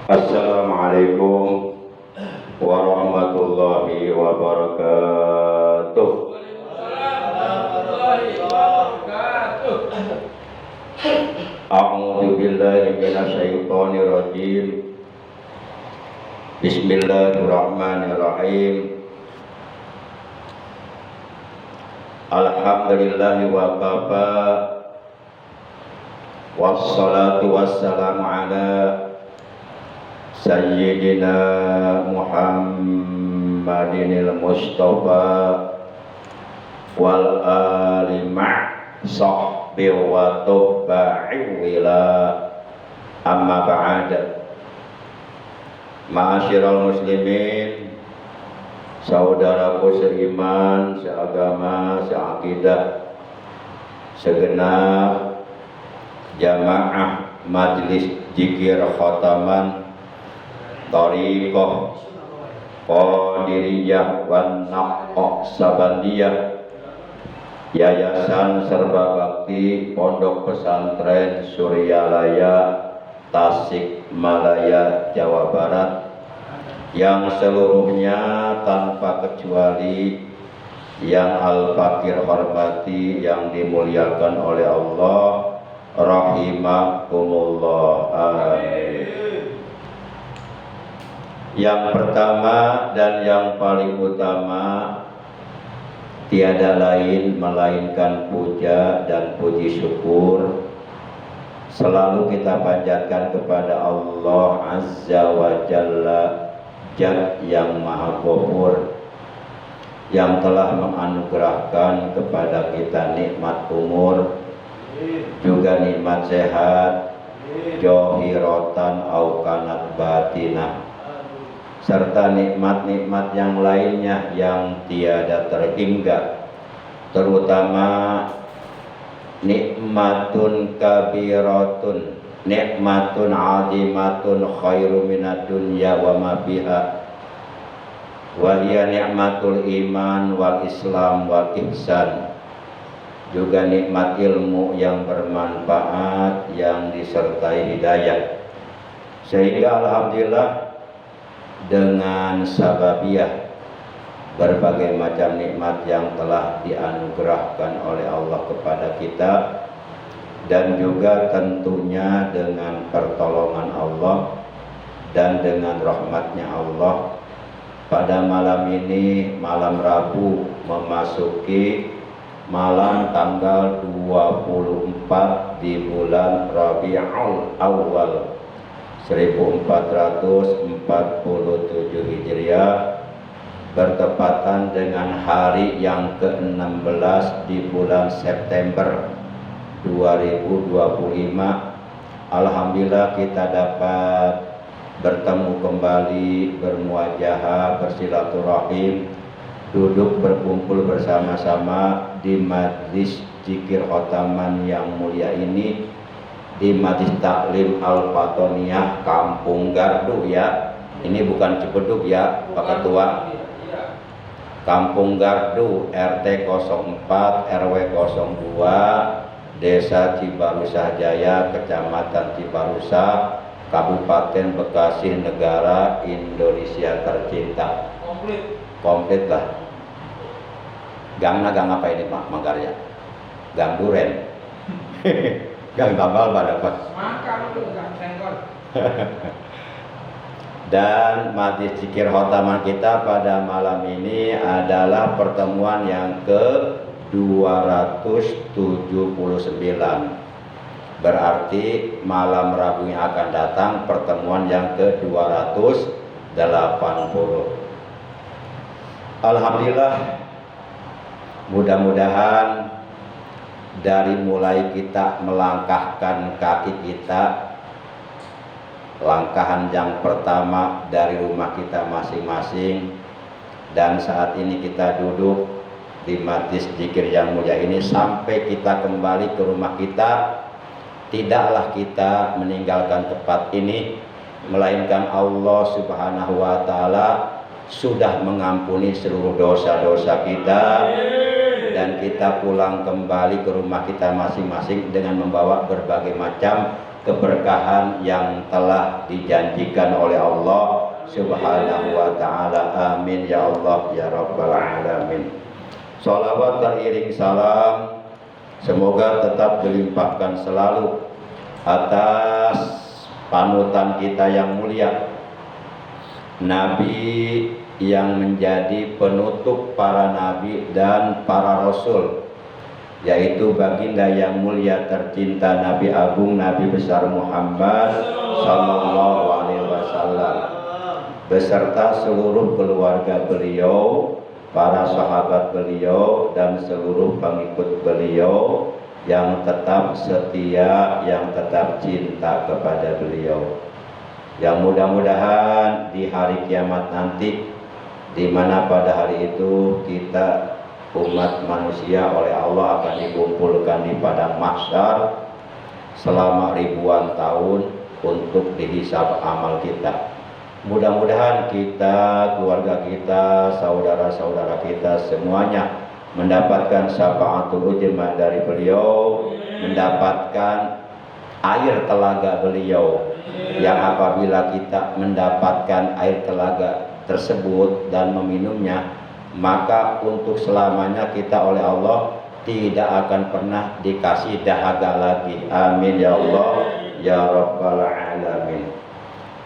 Assalamualaikum warahmatullahi wabarakatuh. A'udzu billahi minasyaitonir rajim. Bismillahirrahmanirrahim. Alhamdulillahi wa kafa. Wassalatu wassalamu ala Sayyidina Muhammadinil Mustafa wal ali sahbi wa tuba'i wila amma ba'da. Ma'asyiral muslimin, saudaraku seiman, seagama, seakidah, segenap jamaah majlis zikir khataman Thariqah Qadiriyah wan Naqsabandiyah Yayasan Serba Bakti Pondok Pesantren Suryalaya Tasikmalaya Jawa Barat, yang seluruhnya tanpa kecuali yang Al-Fakir hormati, yang dimuliakan oleh Allah, rahimakumullah, amin. Yang pertama dan yang paling utama, tiada lain melainkan puja dan puji syukur selalu kita panjatkan kepada Allah Azza wa Jalla, Zat yang Maha Ghafur, yang telah menganugerahkan kepada kita nikmat umur, juga nikmat sehat, johiratan au kanat batinah, serta nikmat-nikmat yang lainnya yang tiada terhingga, terutama nikmatun kabiratun, nikmatun azimatun khairu minad dunya wa ma biha, wa hiya nikmatul iman wal islam wal ihsan, juga nikmat ilmu yang bermanfaat yang disertai hidayah. Sehingga alhamdulillah dengan sababiah berbagai macam nikmat yang telah dianugerahkan oleh Allah kepada kita, dan juga tentunya dengan pertolongan Allah dan dengan rahmatnya Allah, pada malam ini, malam Rabu, memasuki malam tanggal 24 di bulan Rabiul Awal 1447 Hijriah, bertepatan dengan hari yang ke-16 di bulan September 2025. Alhamdulillah kita dapat bertemu kembali, bermuajahah, bersilaturahim, duduk berkumpul bersama-sama di majlis zikir khotaman yang mulia ini, di Majlis Taklim Al-Fatoniyah Kampung Gardu ya. Ini bukan Cipeduk ya Pak Ketua. Kampung Gardu, RT 04 RW 02, Desa Cibarusah Jaya, Kecamatan Cibarusah, Kabupaten Bekasi, negara Indonesia tercinta. Komplit lah. Gang apa ini Pak Manggarya? Gang Duren. Gang tambal pada dapat. Dan majlis zikir khotaman kita pada malam ini adalah pertemuan yang ke-279. Berarti malam Rabu yang akan datang pertemuan yang ke-280. Alhamdulillah, mudah-mudahan dari mulai kita melangkahkan kaki kita, langkahan yang pertama dari rumah kita masing-masing, dan saat ini kita duduk di majlis zikir yang mulia ini, sampai kita kembali ke rumah kita, tidaklah kita meninggalkan tempat ini, melainkan Allah Subhanahu wa Ta'ala sudah mengampuni seluruh dosa-dosa kita, dan kita pulang kembali ke rumah kita masing-masing dengan membawa berbagai macam keberkahan yang telah dijanjikan oleh Allah Subhanahu wa ta'ala. Amin ya Allah ya Rabbal alamin. Salawat teriring salam semoga tetap dilimpahkan selalu atas panutan kita yang mulia, Nabi yang menjadi penutup para nabi dan para rasul, yaitu baginda yang mulia tercinta Nabi Agung Nabi besar Muhammad sallallahu alaihi wasallam beserta seluruh keluarga beliau, para sahabat beliau dan seluruh pengikut beliau yang tetap setia, yang tetap cinta kepada beliau. Yang mudah-mudahan di hari kiamat nanti, di mana pada hari itu kita umat manusia oleh Allah akan dikumpulkan di padang mahsyar selama ribuan tahun untuk dihisab amal kita. Mudah-mudahan kita, keluarga kita, saudara-saudara kita semuanya mendapatkan syafaatul ujma dari beliau, mendapatkan air telaga beliau, yang apabila kita mendapatkan air telaga tersebut dan meminumnya, maka untuk selamanya kita oleh Allah tidak akan pernah dikasih dahaga lagi. Amin ya Allah ya Rabbal alamin.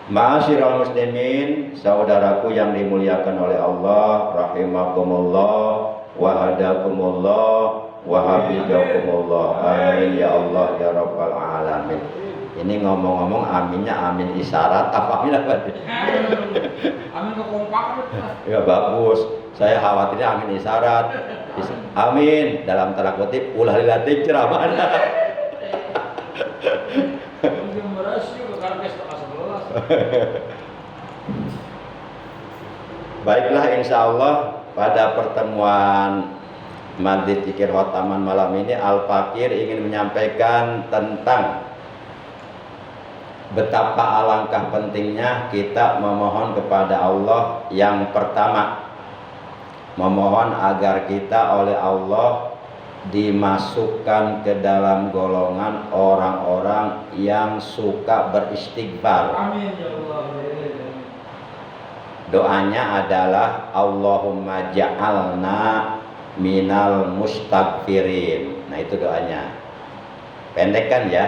Ma'asyiral muslimin, saudaraku yang dimuliakan oleh Allah, rahimakumullah wa hadakumullah wa hafizakumullah. Amin ya Allah ya Rabbal alamin. Ini ngomong-ngomong aminnya amin isyarat apa amin apa? Amin kekompakan. Ya bagus. Saya khawatirnya amin isyarat. Amin dalam tanda kutip ulah lilatik ceramah. Baiklah, insya Allah pada pertemuan Majlis Dzikir Khotaman malam ini Al-Fakir ingin menyampaikan tentang betapa alangkah pentingnya kita memohon kepada Allah. Yang pertama, memohon agar kita oleh Allah dimasukkan ke dalam golongan orang-orang yang suka beristighfar. Amin ya Allah. Doanya adalah Allahumma ja'alna minal mustaghfirin. Nah itu doanya. Pendek kan ya?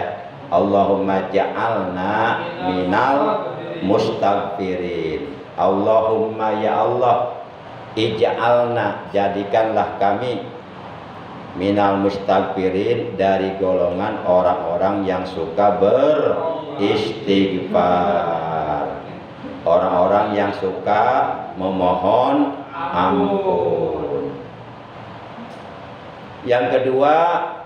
Allahumma ja'alna minal mustaghfirin. Allahumma ya Allah, ij'alna jadikanlah kami minal mustaghfirin dari golongan orang-orang yang suka beristighfar, orang-orang yang suka memohon ampun. Yang kedua,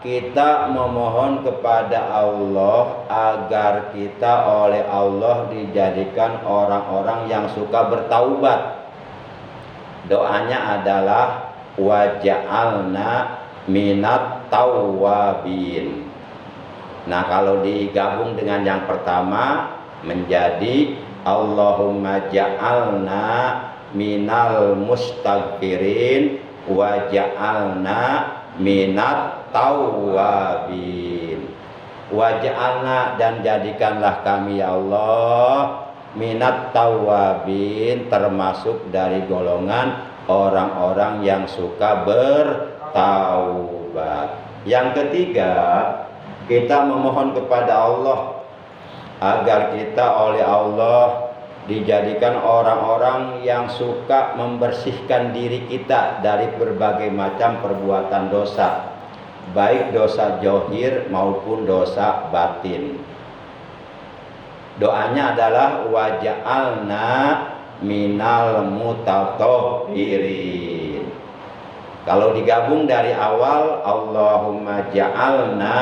kita memohon kepada Allah agar kita oleh Allah dijadikan orang-orang yang suka bertaubat. Doanya adalah waja'alna minat tawwabin. Nah kalau digabung dengan yang pertama menjadi Allahumma ja'alna minal mustaghfirin wa ja'alna minat tawwabin. Wa ja'alna dan jadikanlah kami ya Allah minat tawwabin, termasuk dari golongan orang-orang yang suka bertaubat. Yang ketiga, kita memohon kepada Allah agar kita oleh Allah dijadikan orang-orang yang suka membersihkan diri kita dari berbagai macam perbuatan dosa, baik dosa zahir maupun dosa batin. Doanya adalah waja'alna minal mutatahhirin. Kalau digabung dari awal Allahumma ja'alna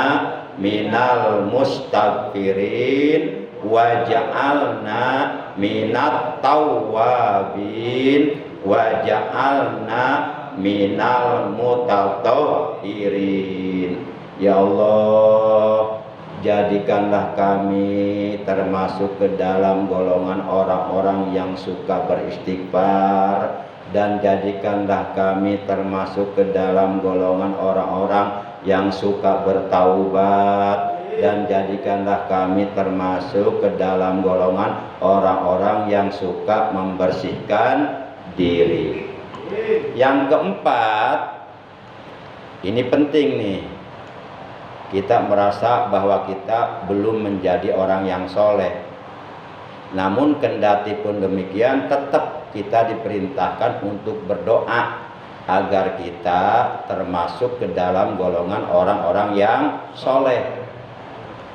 minal mustaghfirin wa ja'alna minat tawwabin wa ja'alna minal mutatahhirin. Ya Allah, jadikanlah kami termasuk ke dalam golongan orang-orang yang suka beristighfar, dan jadikanlah kami termasuk ke dalam golongan orang-orang yang suka bertaubat, dan jadikanlah kami termasuk ke dalam golongan orang-orang yang suka membersihkan diri. Yang keempat, ini penting nih, kita merasa bahwa kita belum menjadi orang yang soleh. Namun kendati pun demikian, tetap kita diperintahkan untuk berdoa agar kita termasuk ke dalam golongan orang-orang yang soleh.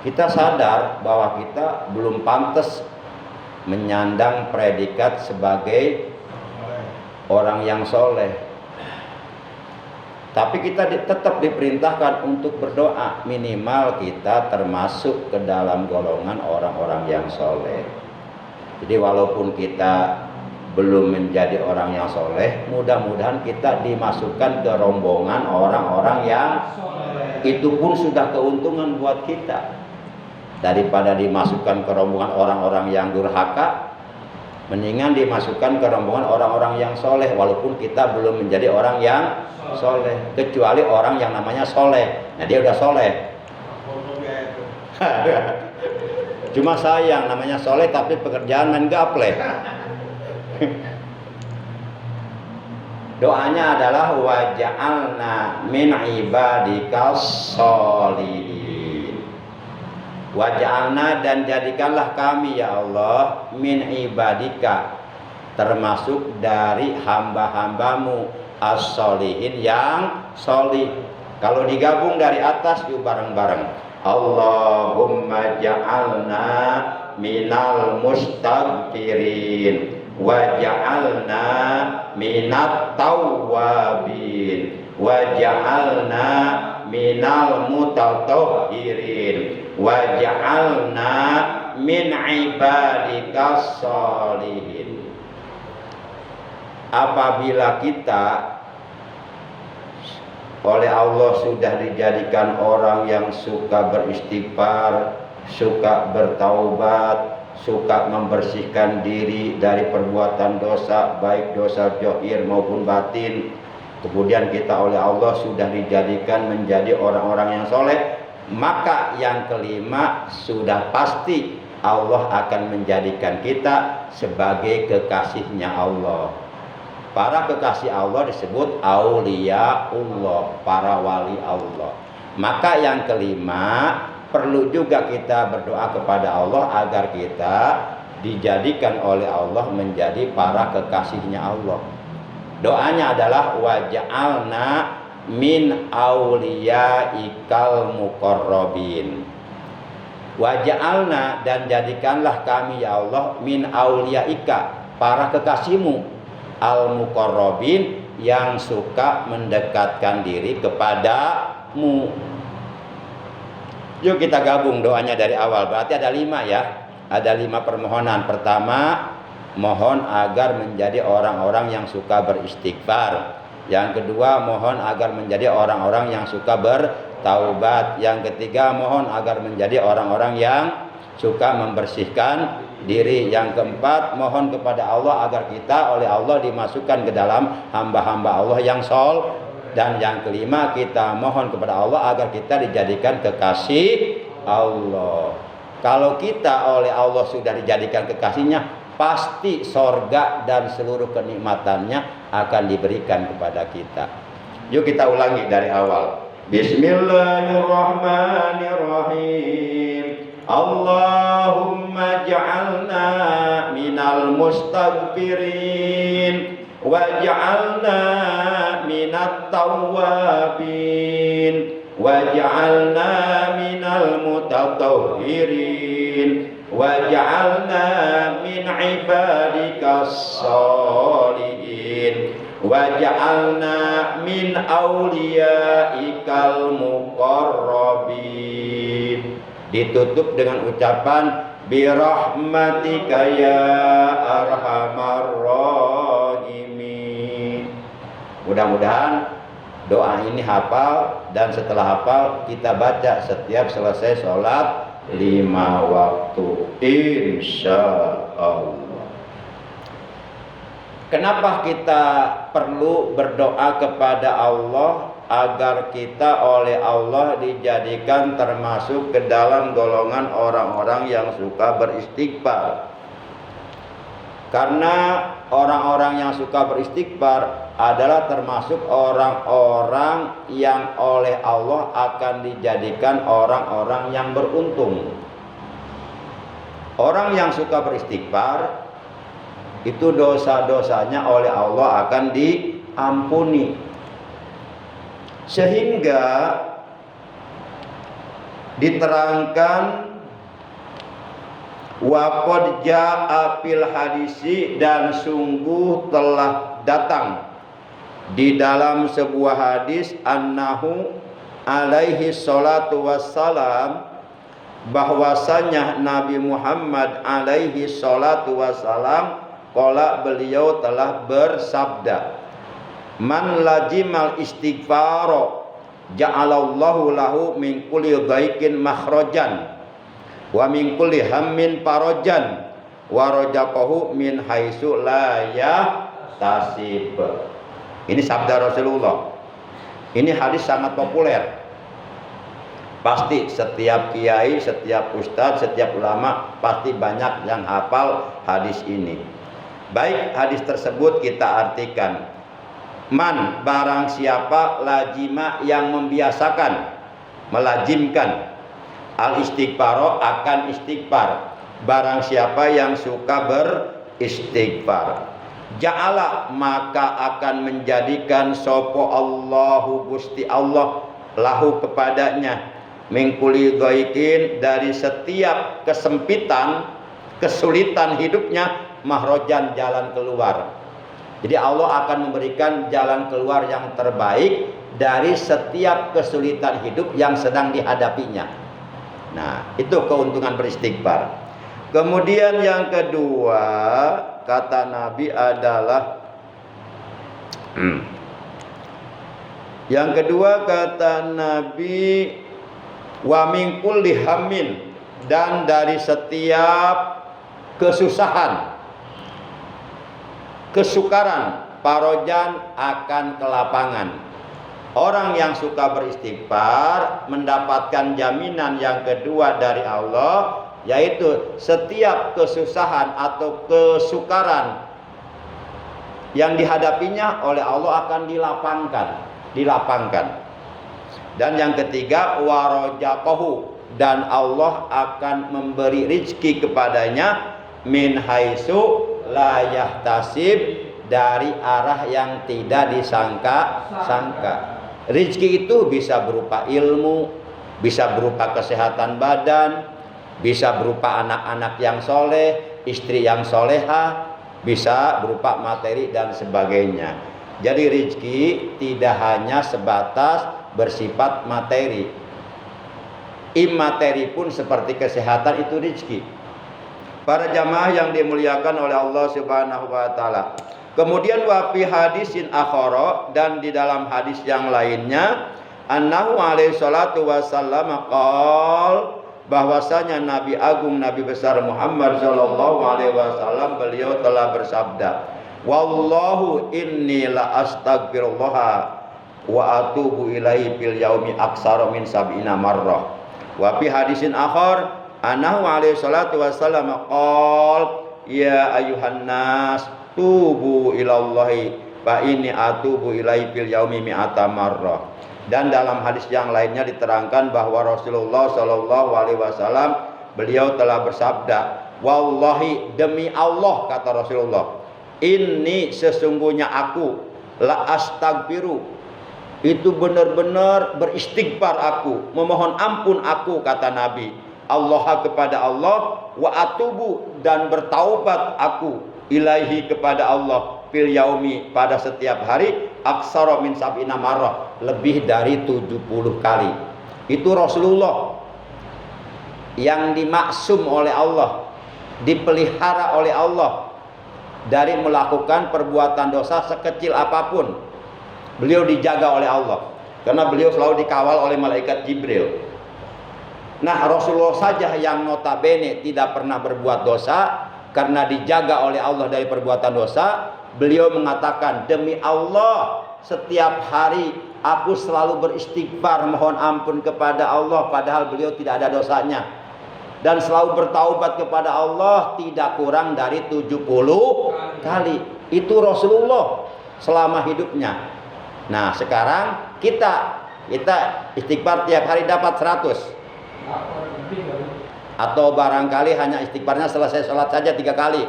Kita sadar bahwa kita belum pantas menyandang predikat sebagai orang yang soleh. Tapi kita tetap diperintahkan untuk berdoa, minimal kita termasuk ke dalam golongan orang-orang yang soleh. Jadi walaupun kita belum menjadi orang yang soleh, mudah-mudahan kita dimasukkan ke rombongan orang-orang yang soleh. Itu pun sudah keuntungan buat kita. Daripada dimasukkan ke rombongan orang-orang yang durhaka, mendingan dimasukkan ke rombongan orang-orang yang soleh, walaupun kita belum menjadi orang yang soleh. Kecuali orang yang namanya soleh, nah dia udah soleh. Cuma sayang, namanya soleh tapi pekerjaan main gaple. Doanya adalah waj'alna min ibadikas sholihin. Waj'alna, dan jadikanlah kami ya Allah, min ibadika, termasuk dari hamba-hambamu, as-sholihin, yang sholih. Kalau digabung dari atas yuk bareng-bareng. Allahumma ja'alna minal mustaghfirin waj'alna minat tawwabin waj'alna minal mutatahhirin waj'alna min ibadikas sholihin. Apabila kita oleh Allah sudah dijadikan orang yang suka beristighfar, suka bertaubat, suka membersihkan diri dari perbuatan dosa, baik dosa zahir maupun batin. Kemudian kita oleh Allah sudah dijadikan menjadi orang-orang yang soleh, maka yang kelima, sudah pasti Allah akan menjadikan kita sebagai kekasihnya Allah. Para kekasih Allah disebut auliyaullah, para wali Allah. Maka yang kelima, perlu juga kita berdoa kepada Allah agar kita dijadikan oleh Allah menjadi para kekasihnya Allah. Doanya adalah waj'alna min auliyaikal muqarrabin. Waj'alna, dan jadikanlah kami ya Allah, min auliyaika, para kekasihmu, al-muqarrabin, yang suka mendekatkan diri kepadamu. Yuk kita gabung doanya dari awal. Berarti ada 5 ya. Ada 5 permohonan. Pertama, mohon agar menjadi orang-orang yang suka beristighfar. Yang kedua, mohon agar menjadi orang-orang yang suka bertaubat. Yang ketiga, mohon agar menjadi orang-orang yang suka membersihkan diri. Yang keempat, mohon kepada Allah agar kita oleh Allah dimasukkan ke dalam hamba-hamba Allah yang sol. Dan yang kelima, kita mohon kepada Allah agar kita dijadikan kekasih Allah. Kalau kita oleh Allah sudah dijadikan kekasihnya, pasti sorga dan seluruh kenikmatannya akan diberikan kepada kita. Yuk kita ulangi dari awal. Bismillahirrahmanirrahim. Allahumma ja'alna minal mustaghfirin waj'alna minat tawwabin waj'alna minal mutatahhirin waj'alna min ibadikas sholihin waj'alna min auliyaikal muqarrabin. Ditutup dengan ucapan birahmatika ya arhamar rahimin. Mudah-mudahan doa ini hafal, dan setelah hafal kita baca setiap selesai sholat 5 waktu, insya Allah. Kenapa kita perlu berdoa kepada Allah? agar kita oleh Allah dijadikan termasuk ke dalam golongan orang-orang yang suka beristighfar. Karena orang-orang yang suka beristighfar adalah termasuk orang-orang yang oleh Allah akan dijadikan orang-orang yang beruntung. Orang yang suka beristighfar itu dosa-dosanya oleh Allah akan diampuni. Sehingga diterangkan waqad jaa fil hadisi, dan sungguh telah datang di dalam sebuah hadis annahu alaihi salatu wassalam, bahwasanya Nabi Muhammad alaihi salatu wassalam qala, beliau telah bersabda, man lajimal istighfaro ja'alallahu lahu min kulli dhaikin makhrajan wa min kulli hammin farajan wa rajaqahu min haitsu la yahtasib. Ini sabda Rasulullah. Ini hadis sangat populer. Pasti setiap kiai, setiap ustadz, setiap ulama pasti banyak yang hafal hadis ini. Baik, hadis tersebut kita artikan. Man, barang siapa, lajima, yang membiasakan, melajimkan, al istighfaro, akan istighfar. Barang siapa yang suka beristighfar, ja'ala, maka akan menjadikan sopo Allahu Gusti Allah lahu kepadanya min kulli dhaikin, dari setiap kesempitan, kesulitan hidupnya, mahrojan, jalan keluar. Jadi Allah akan memberikan jalan keluar yang terbaik dari setiap kesulitan hidup yang sedang dihadapinya. Nah, itu keuntungan beristighfar. Kemudian yang kedua, kata Nabi adalah yang kedua kata Nabi, wa min kulli hammin, dan dari setiap kesusahan, kesukaran, parojan, akan kelapangan. Orang yang suka beristighfar mendapatkan jaminan yang kedua dari Allah, yaitu setiap kesusahan atau kesukaran yang dihadapinya oleh Allah akan dilapangkan. Dan yang ketiga, warojaqahu, dan Allah akan memberi rizki kepadanya min haitsu la yahtasib, dari arah yang tidak disangka-sangka. Rizki itu bisa berupa ilmu, bisa berupa kesehatan badan, bisa berupa anak-anak yang soleh, istri yang soleha, bisa berupa materi dan sebagainya. Jadi rizki tidak hanya sebatas bersifat materi. Imateri pun seperti kesehatan itu rizki. Para jamaah yang dimuliakan oleh Allah Subhanahu wa taala. Kemudian wa fi hadisin akhara, dan di dalam hadis yang lainnya, annahu alaihi salatu wasallam qol, bahwasanya Nabi Agung, Nabi besar Muhammad sallallahu alaihi wasallam, beliau telah bersabda, wallahu inni la astaghfirullah wa atubu ilaihi fil yaumi aksara min sab'ina marrah. Wa fi hadisin akhar annahu alaihi salatu wasallam qol, ya ayuhan nas tubu ilallahi fa inni atubu ilaihi fil yaumi mi'ata marrah. Dan dalam hadis yang lainnya diterangkan bahwa Rasulullah sallallahu alaihi wasallam beliau telah bersabda, wallahi, demi Allah, kata Rasulullah, ini sesungguhnya aku la astaghfiru, itu benar-benar beristighfar aku, memohon ampun aku, kata Nabi, Allah, kepada Allah, wa atubu, dan bertaubat aku, ilaihi, kepada Allah, fil yaumi, pada setiap hari, aksara min sab'ina marrah, lebih dari 70 kali. Itu Rasulullah yang dimaksum oleh Allah, dipelihara oleh Allah dari melakukan perbuatan dosa sekecil apapun. Beliau dijaga oleh Allah karena beliau selalu dikawal oleh malaikat Jibril. Nah, Rasulullah saja yang notabene tidak pernah berbuat dosa, karena dijaga oleh Allah dari perbuatan dosa, beliau mengatakan, demi Allah, setiap hari aku selalu beristighfar mohon ampun kepada Allah padahal beliau tidak ada dosanya, dan selalu bertaubat kepada Allah tidak kurang dari 70 kali. Itu Rasulullah selama hidupnya. Nah sekarang kita istighfar tiap hari dapat 100, atau barangkali hanya istighfarnya selesai sholat saja 3 kali.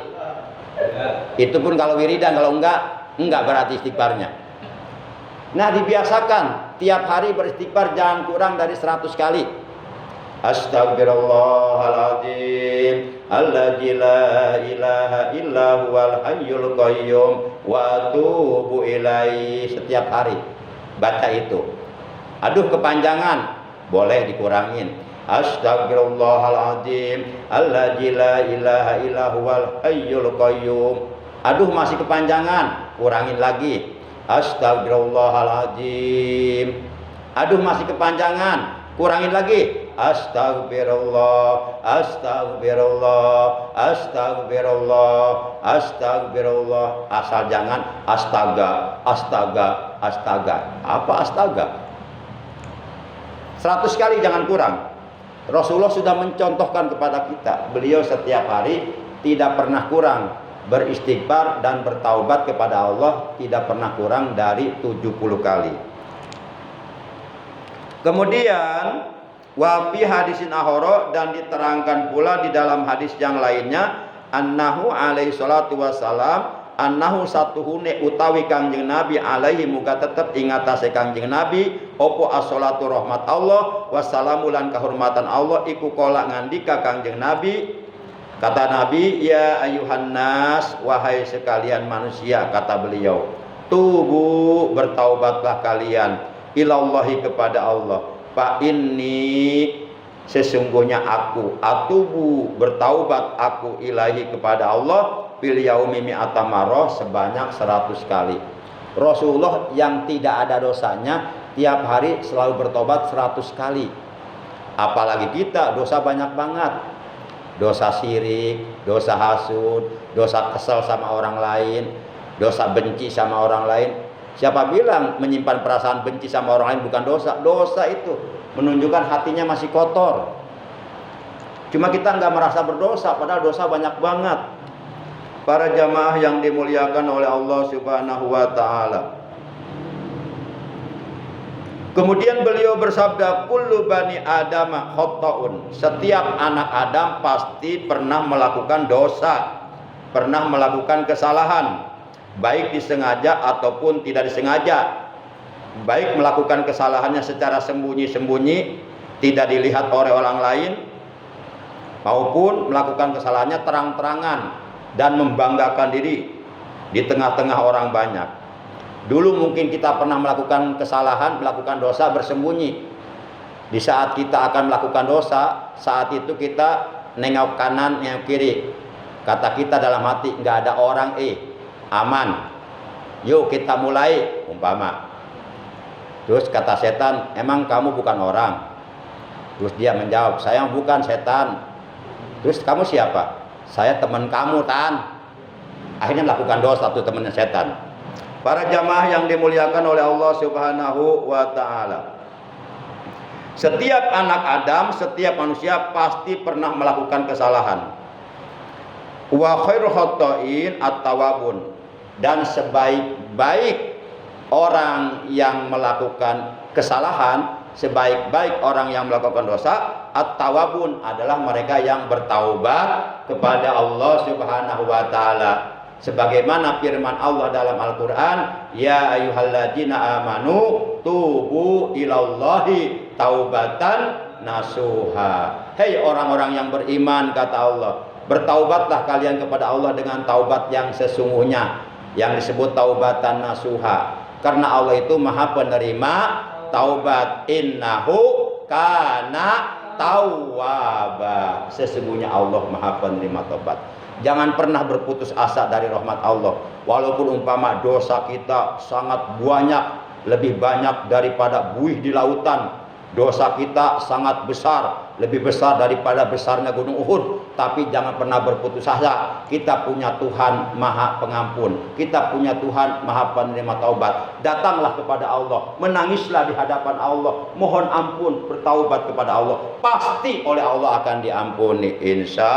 Itu pun kalau wiridan, kalau enggak berarti istighfarnya. Nah dibiasakan tiap hari beristighfar jangan kurang dari 100 kali. Astaghfirullahaladzim alladzi la ilaha illa huwal hayyul qayyum wa atubu ilaihi. Setiap hari baca itu. Aduh kepanjangan, boleh dikurangin. Astaghfirullahaladzim alladzi la ilaha illa huwal hayyul qayyum. Aduh masih kepanjangan, kurangin lagi. Astaghfirullahaladzim. Aduh masih kepanjangan, kurangin lagi. Astagfirullah, astagfirullah, astagfirullah, astagfirullah. Asal jangan astaga, astaga, astaga. Apa astaga? 100 kali jangan kurang. Rasulullah sudah mencontohkan kepada kita. Beliau setiap hari tidak pernah kurang beristighfar dan bertaubat kepada Allah, tidak pernah kurang dari 70 kali. Kemudian wa fi hadisin akhara, dan diterangkan pula di dalam hadis yang lainnya, annahu alaihi salatu wassalam, annahu satuhune utawi Kangjeng Nabi alaihi muga tetep ingatase Kangjeng Nabi opo as-salatu rahmat Allah wassalamu lan kehormatan Allah iku kala ngandika Kangjeng Nabi, kata Nabi, ya ayuhan nas, wahai sekalian manusia, kata beliau, tubu bertaubatlah kalian ilallahi kepada Allah, fa inni sesungguhnya aku, atubu bertaubat aku ilahi kepada Allah, bil yaumi mi'ata marrah sebanyak 100 kali. Rasulullah yang tidak ada dosanya tiap hari selalu bertobat 100 kali. Apalagi kita dosa banyak banget. Dosa syirik, dosa hasud, dosa kesel sama orang lain, dosa benci sama orang lain. Siapa bilang menyimpan perasaan benci sama orang lain bukan dosa? Dosa itu menunjukkan hatinya masih kotor. Cuma kita nggak merasa berdosa, padahal dosa banyak banget. Para jamaah yang dimuliakan oleh Allah Subhanahu wa taala. Kemudian beliau bersabda, kullu bani Adam khata'un. Setiap anak Adam pasti pernah melakukan dosa, pernah melakukan kesalahan, baik disengaja ataupun tidak disengaja. Baik melakukan kesalahannya secara sembunyi-sembunyi, tidak dilihat oleh orang lain, maupun melakukan kesalahannya terang-terangan dan membanggakan diri di tengah-tengah orang banyak. Dulu mungkin kita pernah melakukan kesalahan, melakukan dosa bersembunyi. Di saat kita akan melakukan dosa, saat itu kita nengok kanan, nengok kiri. Kata kita dalam hati, nggak ada orang, aman. Yuk kita mulai, umpama. Terus kata setan, emang kamu bukan orang? Terus dia menjawab, saya bukan setan. Terus kamu siapa? Saya teman kamu, Tan. Akhirnya melakukan dosa tuh temannya setan. Para jamaah yang dimuliakan oleh Allah Subhanahu wa taala. Setiap anak Adam, setiap manusia pasti pernah melakukan kesalahan. Wa khairul khata'in at-tawwabun. Dan sebaik-baik orang yang melakukan kesalahan, sebaik-baik orang yang melakukan dosa, at-tawwabun adalah mereka yang bertaubat kepada Allah Subhanahu wa taala. Sebagaimana firman Allah dalam Al-Qur'an, ya ayyuhalladzina amanu tubu ilallahi taubatan nasuha. Hei orang-orang yang beriman, kata Allah, bertaubatlah kalian kepada Allah dengan taubat yang sesungguhnya, yang disebut taubatan nasuha. Karena Allah itu Maha penerima taubat. Innahu kana tawwaba. Sesungguhnya Allah Maha penerima taubat. Jangan pernah berputus asa dari rahmat Allah. Walaupun umpama dosa kita sangat banyak, lebih banyak daripada buih di lautan. Dosa kita sangat besar, lebih besar daripada besarnya gunung Uhud. tapi jangan pernah berputus asa. Kita punya Tuhan Maha Pengampun, kita punya Tuhan Maha Penerima Taubat. Datanglah kepada Allah, menangislah di hadapan Allah, mohon ampun, bertaubat kepada Allah. Pasti oleh Allah akan diampuni, insya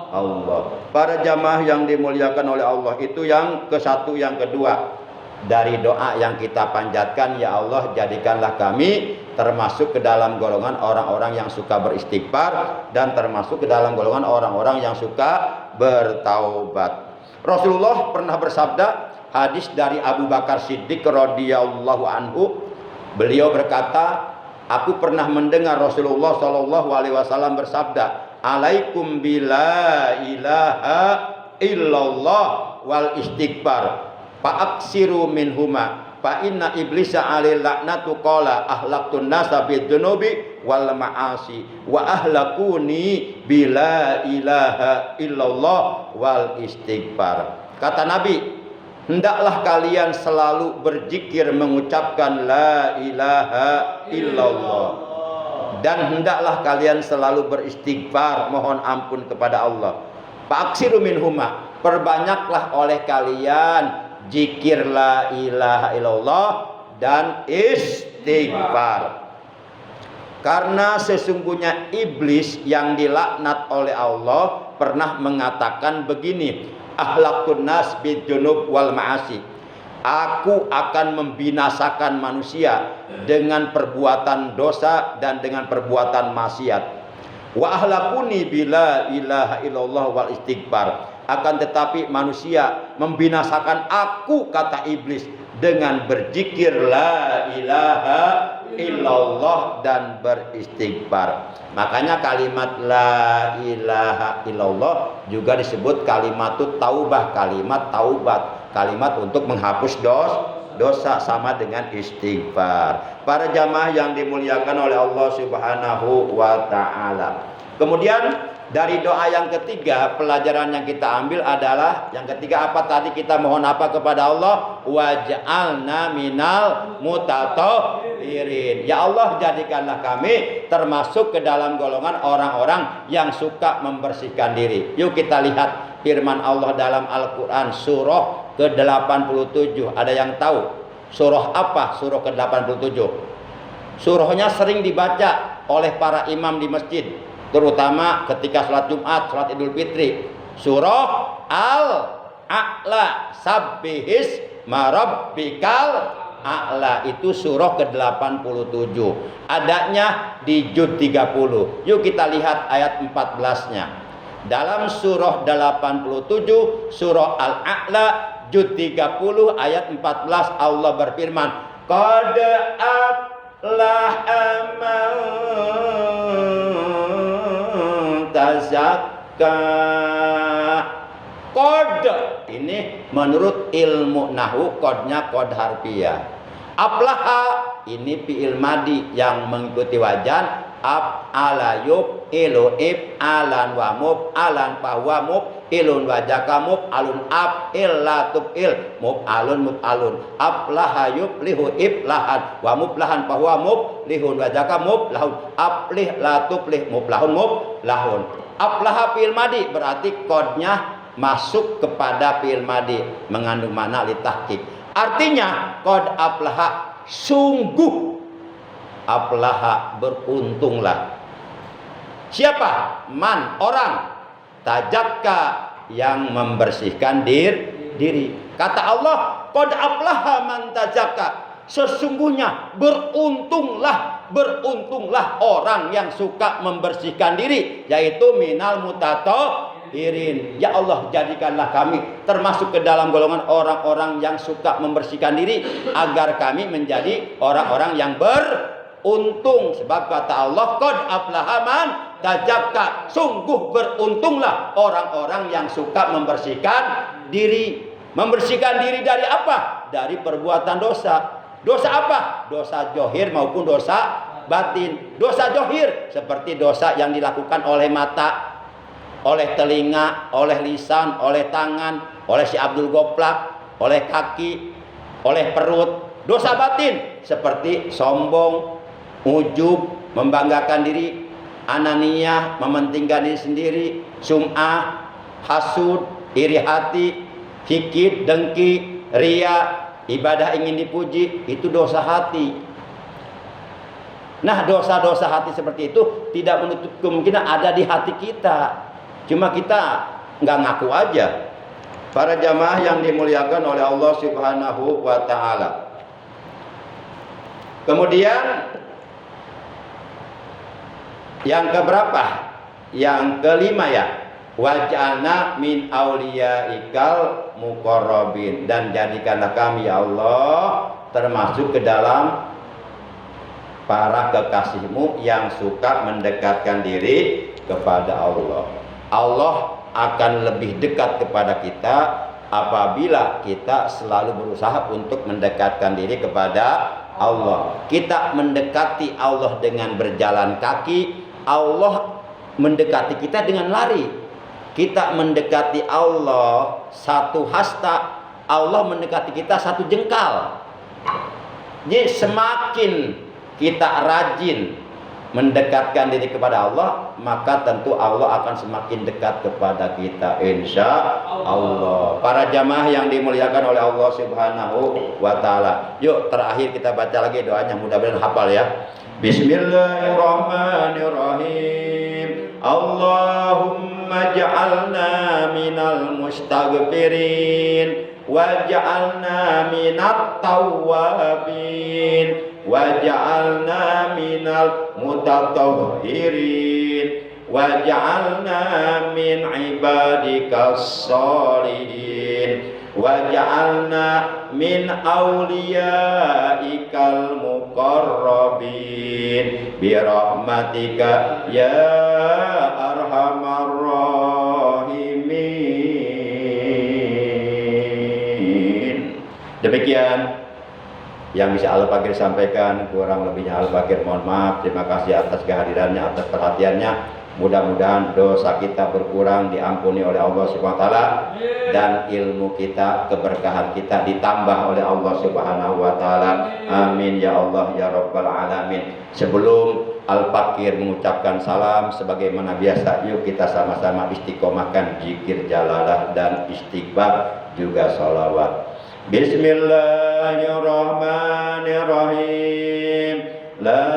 Allah. Para jamaah yang dimuliakan oleh Allah, itu yang ke-1. Yang kedua, dari doa yang kita panjatkan, ya Allah jadikanlah kami termasuk ke dalam golongan orang-orang yang suka beristighfar dan termasuk ke dalam golongan orang-orang yang suka bertaubat. Rasulullah pernah bersabda, hadis dari Abu Bakar Siddiq radhiyallahu anhu, beliau berkata, aku pernah mendengar Rasulullah sallallahu alaihi wasallam bersabda, alaikum bila ilaha illallah wal istighfar fa'aksiru minhuma fa inna iblisa alil laknatu qala ahlaqtun nasa bidzunubi wal ma'asi wa ahlakuni bila ilaha illallah wal istighfar. Kata Nabi, hendaklah kalian selalu berzikir mengucapkan la ilaha illallah, dan hendaklah kalian selalu beristighfar, mohon ampun kepada Allah. Fa'aksiru minhuma, perbanyaklah oleh kalian zikir la ilaha illallah dan istighfar. Karena sesungguhnya iblis yang dilaknat oleh Allah pernah mengatakan begini, ahlaqtun nas bidzunub wal ma'asi, aku akan membinasakan manusia dengan perbuatan dosa dan dengan perbuatan maksiat. Wa ahlakuni bila ilaha illallah wal istighfar, akan tetapi manusia membinasakan aku, kata iblis, dengan berzikir la ilaha illallah dan beristighfar. Makanya kalimat la ilaha illallah juga disebut kalimatut taubah, kalimat taubat, kalimat untuk menghapus dosa, sama dengan istighfar. Para jamaah yang dimuliakan oleh Allah Subhanahu wa taala. Kemudian dari doa yang ketiga, pelajaran yang kita ambil adalah yang ketiga apa tadi, kita mohon apa kepada Allah? Waj'alna minal mutatahhirin. Ya Allah, jadikanlah kami termasuk ke dalam golongan orang-orang yang suka membersihkan diri. Yuk kita lihat firman Allah dalam Al-Quran surah ke-87. Ada yang tahu surah apa surah ke-87? Surahnya sering dibaca oleh para imam di masjid, terutama ketika sholat Jumat, sholat Idul Fitri. Surah Al-A'la, sabbihis marabbikal a'la, itu surah ke-87. Adanya di juz 30. Yuk kita lihat ayat 14-nya. Dalam surah 87, surah Al-A'la, juz 30 ayat 14, Allah berfirman, qad aflaha man tazakka. Qad ini menurut ilmu nahwu, qadnya qad harfiah. Aflaha ini fi'il madi yang mengikuti wajan af'ala yuf'ilu if'alan wa muf'alan fahuwa muf'ilun wa jaka muf'alun af'il la tuf'il muf'alun muf'alun aflaha yuflihu iflahan wa muflahan fahuwa muflihun wa jaka muflahun aflih la tuflih muflahun muflahun. Aflaha fi'il madi berarti kodnya masuk kepada fi'il madi, mengandung makna litahqiq. Artinya qad aflaha, sungguh aflaha, beruntunglah. Siapa? Man, orang. Tajakka, yang membersihkan diri. Kata Allah, qad aflaha man tajakka, sesungguhnya beruntunglah orang yang suka membersihkan diri, yaitu minal mutatahhirin. Ya Allah, jadikanlah kami termasuk ke dalam golongan orang-orang yang suka membersihkan diri, agar kami menjadi orang-orang yang beruntung. Sebab kata Allah, qad aflaha man tajakka, sungguh beruntunglah orang-orang yang suka membersihkan diri. Membersihkan diri dari apa? Dari perbuatan dosa. Dosa apa? Dosa johir maupun dosa batin. Dosa johir seperti dosa yang dilakukan oleh mata, oleh telinga, oleh lisan, oleh tangan, oleh si Abdul Goplak, oleh kaki, oleh perut. Dosa batin seperti sombong, ujub, membanggakan diri, ananiyah, mementingkan diri sendiri, sum'ah, hasud, iri hati, hikid, dengki, ria, ibadah ingin dipuji, itu dosa hati. Nah, dosa-dosa hati seperti itu tidak menutup kemungkinan ada di hati kita. Cuma kita nggak ngaku aja. Para jamaah yang dimuliakan oleh Allah Subhanahu wa ta'ala. Kemudian yang keberapa? Yang kelima ya. Waj'alna min auliyaikal muqarrabin, dan jadikanlah kami ya Allah termasuk ke dalam para kekasihmu yang suka mendekatkan diri kepada Allah. Allah akan lebih dekat kepada kita apabila kita selalu berusaha untuk mendekatkan diri kepada Allah. Kita mendekati Allah dengan berjalan kaki, Allah mendekati kita dengan lari. Kita mendekati Allah satu hasta, Allah mendekati kita satu jengkal. Jadi semakin kita rajin mendekatkan diri kepada Allah, maka tentu Allah akan semakin dekat kepada kita, insya Allah. Para jamaah yang dimuliakan oleh Allah Subhanahu wa ta'ala. Yuk terakhir kita baca lagi doanya, mudah-mudahan hafal ya. Bismillahirrahmanirrahim. Allahumma ja'alna minal mustaghfirin waj'alna minat tawwabin waj'alna minal mutatahhirin waj'alna min ibadikas sholihin waj'alna min awliyaikal muqarrabin birahmatika ya arhamar rahimin. Demikian yang bisa Al-Fakir sampaikan, kurang lebihnya Al-Fakir mohon maaf. Terima kasih atas kehadirannya, atas perhatiannya. Mudah-mudahan dosa kita berkurang, diampuni oleh Allah Subhanahu wa ta'ala, dan ilmu kita, keberkahan kita ditambah oleh Allah Subhanahu wa ta'ala. Amin ya Allah ya rabbal alamin. Sebelum Al-Fakir mengucapkan salam sebagaimana biasa, yuk kita sama-sama istiqomahkan zikir jalalah dan istighfar juga sholawat. Bismillahirrahmanirrahim. La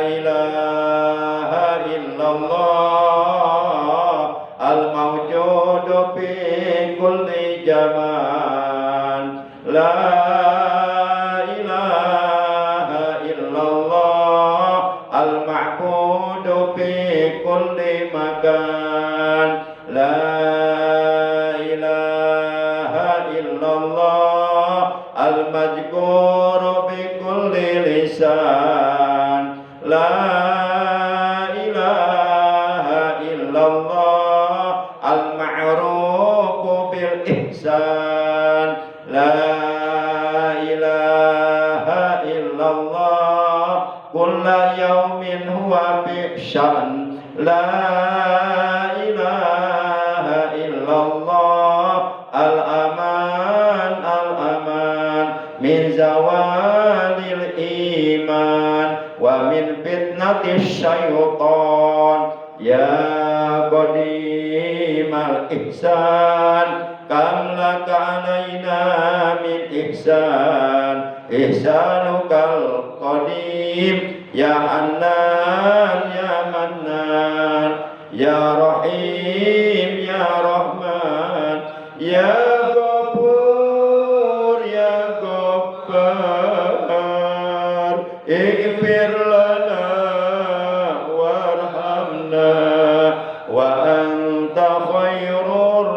ilaha illallah al-mawjudu fi kulli zaman. La ilaha illallah al-ma'budu fi kulli makan. La al-majkuru bi kulli lisan. La ilaha illallah al-ma'rufu bil ihsan. La ilaha illallah kulla yawmin huwa bi sya'n. La ilaha illallah al-aman al-aman min zawalil iman wa min fitnatis syaitan. Ya qadimal ihsan kam laka alaina min ihsan ihsanukal qadim. Ya Hannan ya Mannan ya Rahim ya Rahman ya Ghafur ya Ghaffar. Ighfir lana warhamna wa anta khairur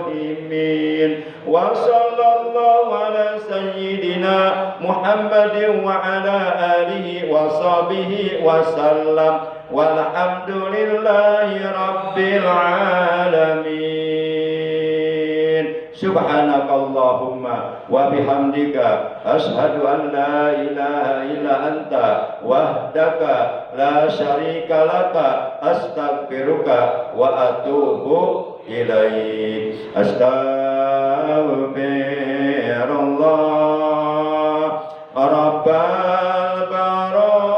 rahimin. Wa sallallahu ala sayyidina Muhammadin wa ala alihi wa sahbihi wa sallam. Walhamdulillahi rabbil alamin. Subhanakallahumma wa bihamdika asyhadu an la ilaha illa anta wahdaka la syarika laka astaghfiruka wa atubu ilaik. Astaghfirullah rabbal baraya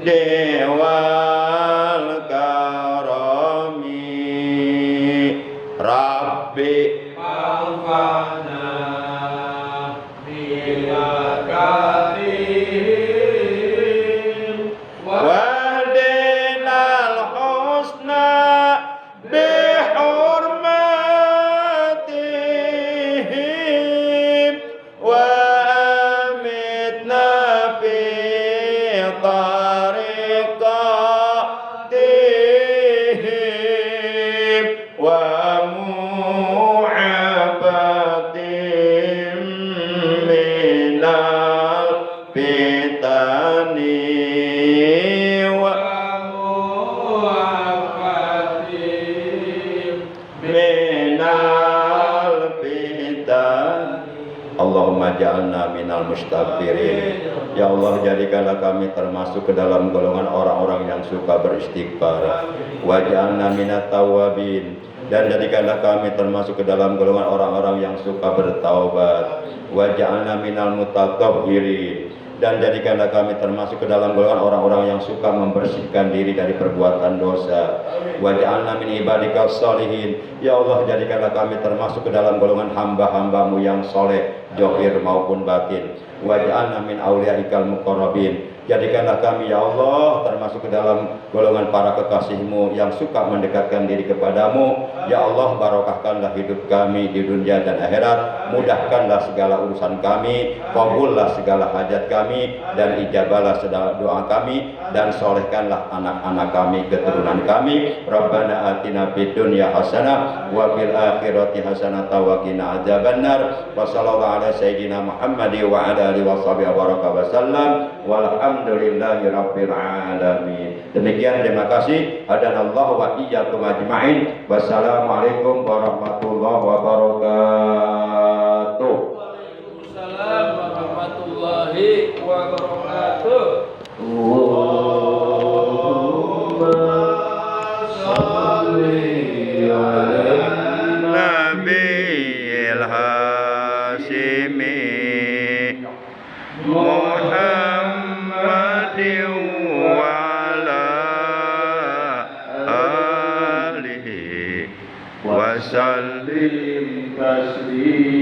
dewal karami Rabbi Alfana bilakatim wahdinal husna bihurmatihim wa amitna fi tariqatihim wa mu'abatim minal fitani wa minal fitan. Allahumma ja'alna minal mustaghfirin. Ya Allah, jadikanlah kami termasuk ke dalam golongan orang-orang yang suka beristighfar. Wa ja'alna minat tawabin, dan jadikanlah kami termasuk ke dalam golongan orang-orang yang suka bertaubat. Wa ja'alna minal mutatahhirin, dan jadikanlah kami termasuk ke dalam golongan orang-orang yang suka membersihkan diri dari perbuatan dosa. Wa ja'alna min ibadikas sholihin. Ya Allah, jadikanlah kami termasuk ke dalam golongan hamba-hambamu yang soleh, zahir maupun batin. Wa ja'alna min auliyaikal muqarrabin. Jadikanlah kami, ya Allah, termasuk ke dalam golongan para kekasih-Mu yang suka mendekatkan diri kepadamu. Ya Allah, barokahkanlah hidup kami di dunia dan akhirat. Mudahkanlah segala urusan kami, kabullah segala hajat kami, dan ijabahlah segala doa kami, dan solehkanlah anak-anak kami, keturunan kami. Rabbana atina fid dunya hasanah wa fil akhirati hasanah wa qina adzabannar. Wa sallallahu ala sayyidina Muhammadi wa ala alihi washabihi wa sallam. Walhamdulillahi rabbil alamin. Demikian, terima kasih. Hadanallahu wa iyyakum ajmain. Wassalamualaikum warahmatullahi wabarakatuh. Waalaikumsalam warahmatullahi wabarakatuh. Allahumma shalli ala nabiyil hasimi Muhammadin wa ala alihi wa sallim taslim.